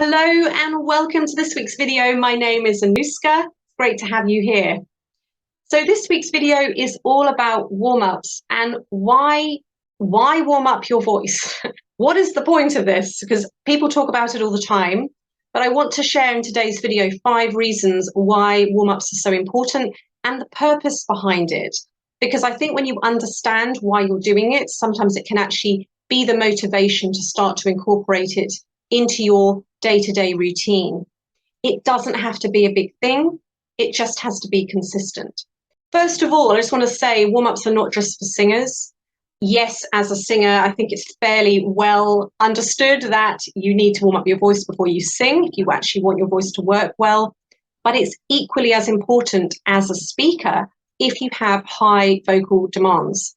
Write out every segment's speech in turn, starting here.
Hello and welcome to this week's video. My name is Anuska. Great to have you here. So this week's video is all about warm-ups and why warm up your voice? What is the point of this? Because people talk about it all the time, but I want to share in today's video 5 reasons why warm-ups are so important and the purpose behind it. Because I think when you understand why you're doing it, sometimes it can actually be the motivation to start to incorporate it into your day-to-day routine. It doesn't have to be a big thing. It just has to be consistent. First of all, I just want to say warm-ups are not just for singers. Yes, as a singer, I think it's fairly well understood that you need to warm up your voice before you sing if you actually want your voice to work well. But it's equally as important as a speaker if you have high vocal demands.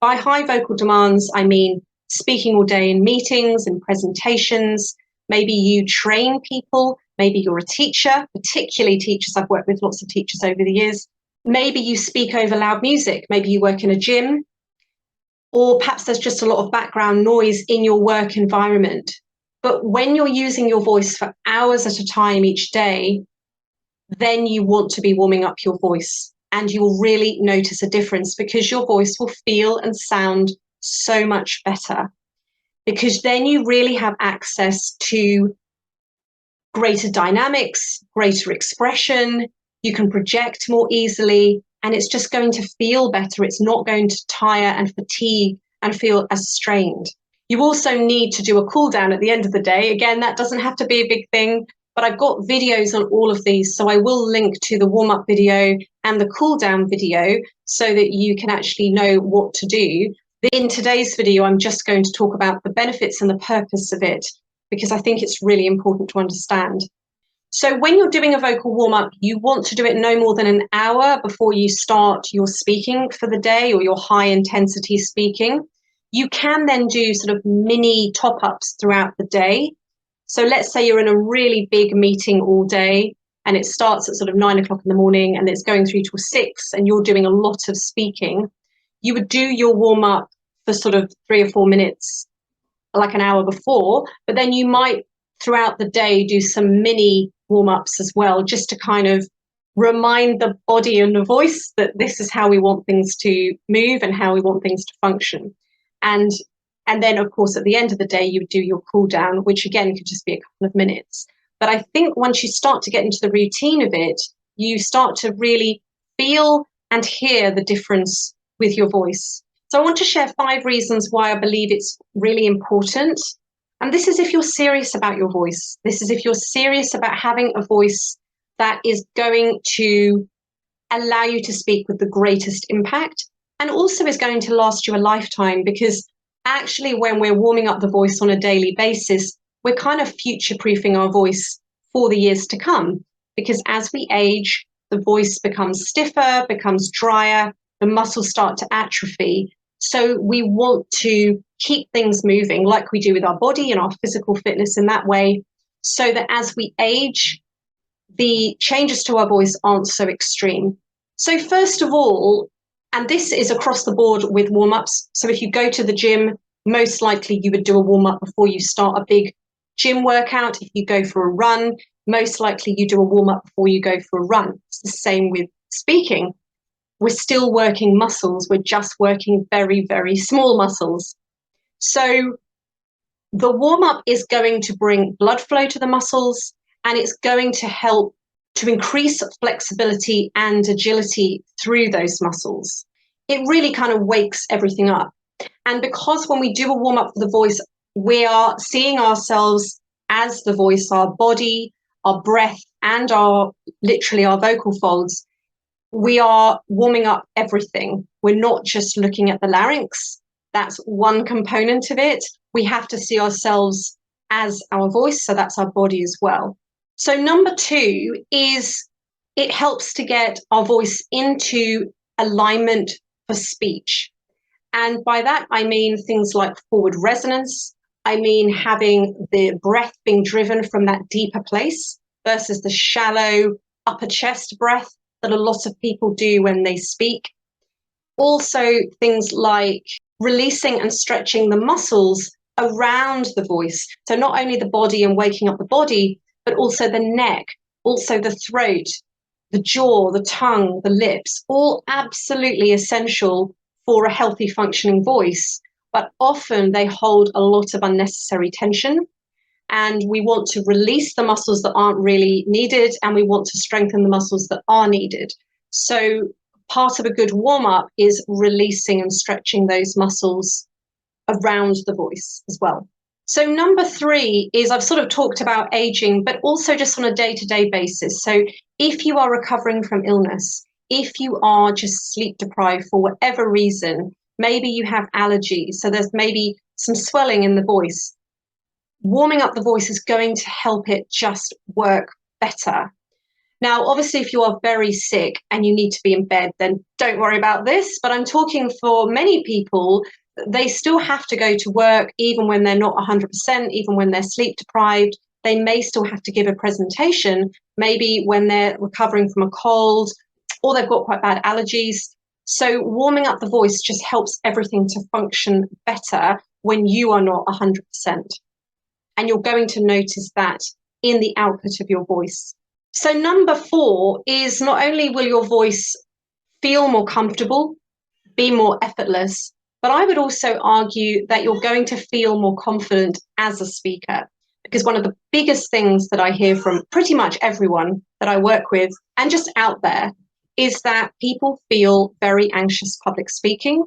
By high vocal demands, I mean speaking all day in meetings and presentations. Maybe you train people, maybe you're a teacher, particularly teachers. I've worked with lots of teachers over the years. Maybe you speak over loud music, maybe you work in a gym, or perhaps there's just a lot of background noise in your work environment. But when you're using your voice for hours at a time each day, then you want to be warming up your voice and you will really notice a difference because your voice will feel and sound so much better. Because then you really have access to greater dynamics, greater expression, you can project more easily, and it's just going to feel better. It's not going to tire and fatigue and feel as strained. You also need to do a cool down at the end of the day. Again, that doesn't have to be a big thing, but I've got videos on all of these, so I will link to the warm-up video and the cool down video so that you can actually know what to do. In today's video, I'm just going to talk about the benefits and the purpose of it, because I think it's really important to understand. So when you're doing a vocal warm-up, you want to do it no more than an hour before you start your speaking for the day or your high intensity speaking. You can then do sort of mini top-ups throughout the day. So let's say you're in a really big meeting all day and it starts at sort of 9 o'clock in the morning and it's going through till 6 and you're doing a lot of speaking. You would do your warm-up for sort of 3 or 4 minutes, like an hour before, but then you might throughout the day do some mini warm-ups as well, just to kind of remind the body and the voice that this is how we want things to move and how we want things to function. And then, of course, at the end of the day, you would do your cool down, which again could just be a couple of minutes. But I think once you start to get into the routine of it, you start to really feel and hear the difference with your voice. So I want to share 5 reasons why I believe it's really important. And this is if you're serious about your voice. This is if you're serious about having a voice that is going to allow you to speak with the greatest impact and also is going to last you a lifetime, because actually when we're warming up the voice on a daily basis, we're kind of future-proofing our voice for the years to come. Because as we age, the voice becomes stiffer, becomes drier, the muscles start to atrophy. So we want to keep things moving like we do with our body and our physical fitness in that way, so that as we age, the changes to our voice aren't so extreme. So first of all, and this is across the board with warm-ups, so if you go to the gym, most likely you would do a warm-up before you start a big gym workout. If you go for a run, most likely you do a warm-up before you go for a run. It's the same with speaking. We're still working muscles. We're just working very, very small muscles. So the warm-up is going to bring blood flow to the muscles, and it's going to help to increase flexibility and agility through those muscles. It really kind of wakes everything up. And because when we do a warm-up for the voice, we are seeing ourselves as the voice, our body, our breath, and literally our vocal folds. We are warming up everything. We're not just looking at the larynx. That's one component of it. We have to see ourselves as our voice, so that's our body as well. So number 2 is it helps to get our voice into alignment for speech. And by that, I mean things like forward resonance. I mean having the breath being driven from that deeper place versus the shallow upper chest breath that a lot of people do when they speak. Also, things like releasing and stretching the muscles around the voice. So not only the body and waking up the body, but also the neck, also the throat, the jaw, the tongue, the lips, all absolutely essential for a healthy functioning voice. But often they hold a lot of unnecessary tension, and we want to release the muscles that aren't really needed, and we want to strengthen the muscles that are needed. So part of a good warm-up is releasing and stretching those muscles around the voice as well. So number 3 is, I've sort of talked about aging, but also just on a day-to-day basis. So if you are recovering from illness, if you are just sleep deprived for whatever reason, maybe you have allergies, so there's maybe some swelling in the voice, warming up the voice is going to help it just work better. Now, obviously, if you are very sick and you need to be in bed, then don't worry about this. But I'm talking for many people, they still have to go to work even when they're not 100%, even when they're sleep deprived. They may still have to give a presentation, maybe when they're recovering from a cold or they've got quite bad allergies. So warming up the voice just helps everything to function better when you are not 100%. And you're going to notice that in the output of your voice. So number 4 is, not only will your voice feel more comfortable, be more effortless, but I would also argue that you're going to feel more confident as a speaker. Because one of the biggest things that I hear from pretty much everyone that I work with and just out there is that people feel very anxious public speaking.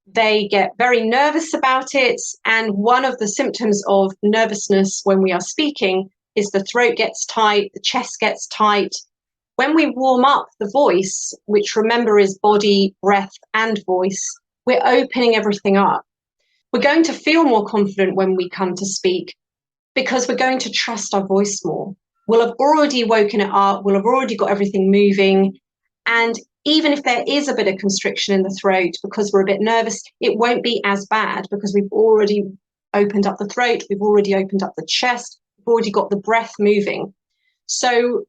They get very nervous about it. And one of the symptoms of nervousness when we are speaking is the throat gets tight, the chest gets tight. When we warm up the voice, which remember is body, breath, and voice, we're opening everything up. We're going to feel more confident when we come to speak because we're going to trust our voice more. We'll have already woken it up. We'll have already got everything moving. And even if there is a bit of constriction in the throat because we're a bit nervous, it won't be as bad because we've already opened up the throat. We've already opened up the chest. We've already got the breath moving. So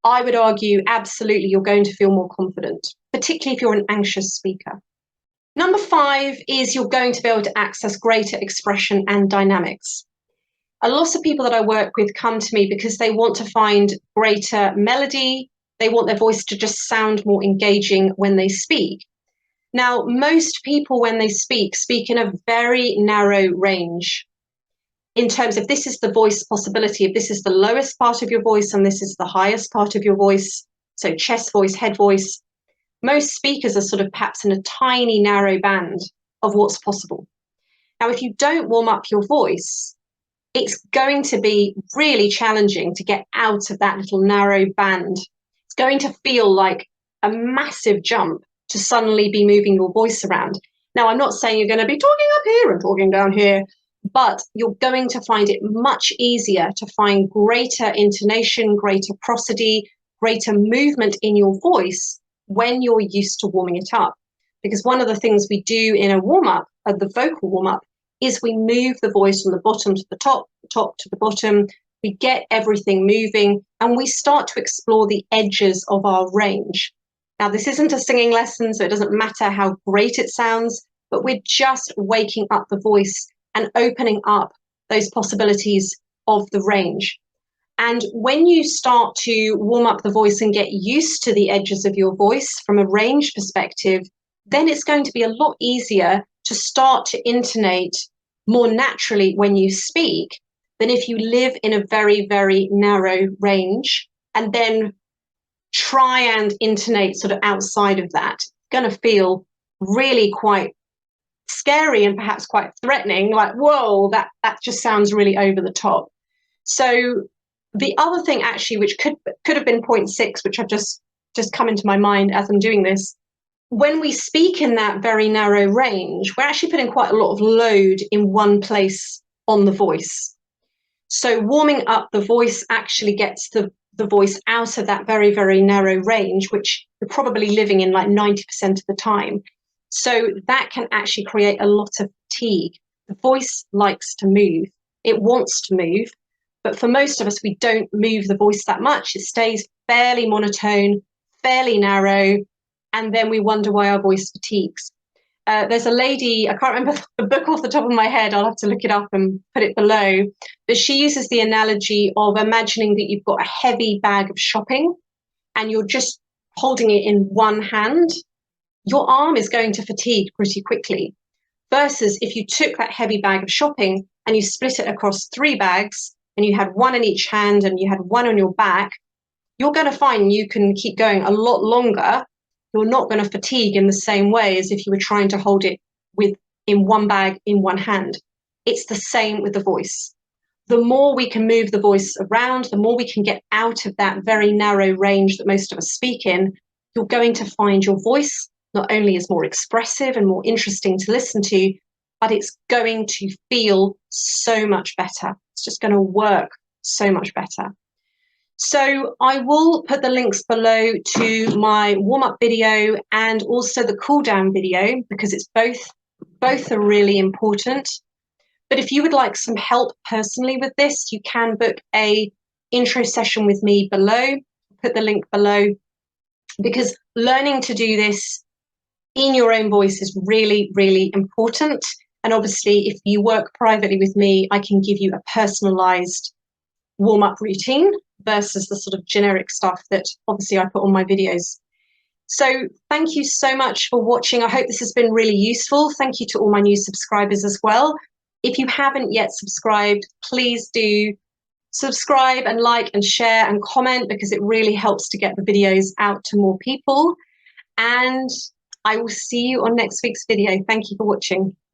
I would argue, absolutely, you're going to feel more confident, particularly if you're an anxious speaker. Number 5 is you're going to be able to access greater expression and dynamics. A lot of people that I work with come to me because they want to find greater melody. They want their voice to just sound more engaging when they speak. Now, most people, when they speak in a very narrow range in terms of this is the voice possibility, if this is the lowest part of your voice and this is the highest part of your voice, so chest voice, head voice. Most speakers are sort of perhaps in a tiny, narrow band of what's possible. Now, if you don't warm up your voice, it's going to be really challenging to get out of that little narrow band. It's going to feel like a massive jump to suddenly be moving your voice around. Now, I'm not saying you're going to be talking up here and talking down here, but you're going to find it much easier to find greater intonation, greater prosody, greater movement in your voice when you're used to warming it up. Because one of the things we do in a warm-up, the vocal warm-up, is we move the voice from the bottom to the top to the bottom. We get everything moving and we start to explore the edges of our range. Now, this isn't a singing lesson, so it doesn't matter how great it sounds, but we're just waking up the voice and opening up those possibilities of the range. And when you start to warm up the voice and get used to the edges of your voice from a range perspective, then it's going to be a lot easier to start to intonate more naturally when you speak than if you live in a very, very narrow range and then try and intonate sort of outside of that. It's going to feel really quite scary and perhaps quite threatening, like, whoa, that just sounds really over the top. So the other thing actually, which could have been point 6, which I've just come into my mind as I'm doing this, when we speak in that very narrow range, we're actually putting quite a lot of load in one place on the voice. So warming up the voice actually gets the voice out of that very, very narrow range, which you're probably living in like 90% of the time. So that can actually create a lot of fatigue. The voice likes to move. It wants to move. But for most of us, we don't move the voice that much. It stays fairly monotone, fairly narrow, and then we wonder why our voice fatigues. there's a lady, I can't remember the book off the top of my head, I'll have to look it up and put it below, but she uses the analogy of imagining that you've got a heavy bag of shopping and you're just holding it in one hand. Your arm is going to fatigue pretty quickly. Versus if you took that heavy bag of shopping and you split it across 3 bags and you had one in each hand and you had one on your back, you're going to find you can keep going a lot longer. You're not going to fatigue in the same way as if you were trying to hold it in one bag in one hand. It's the same with the voice. The more we can move the voice around, the more we can get out of that very narrow range that most of us speak in, you're going to find your voice not only is more expressive and more interesting to listen to, but it's going to feel so much better. It's just going to work so much better. So I will put the links below to my warm-up video and also the cool-down video, because it's both are really important. But if you would like some help personally with this, you can book a intro session with me below. Put the link below, because learning to do this in your own voice is really, really important. And obviously, if you work privately with me, I can give you a personalized warm-up routine versus the sort of generic stuff that obviously I put on my videos. So thank you so much for watching. I hope this has been really useful. Thank you to all my new subscribers as well. If you haven't yet subscribed, please do subscribe and like and share and comment, because it really helps to get the videos out to more people. And I will see you on next week's video. Thank you for watching.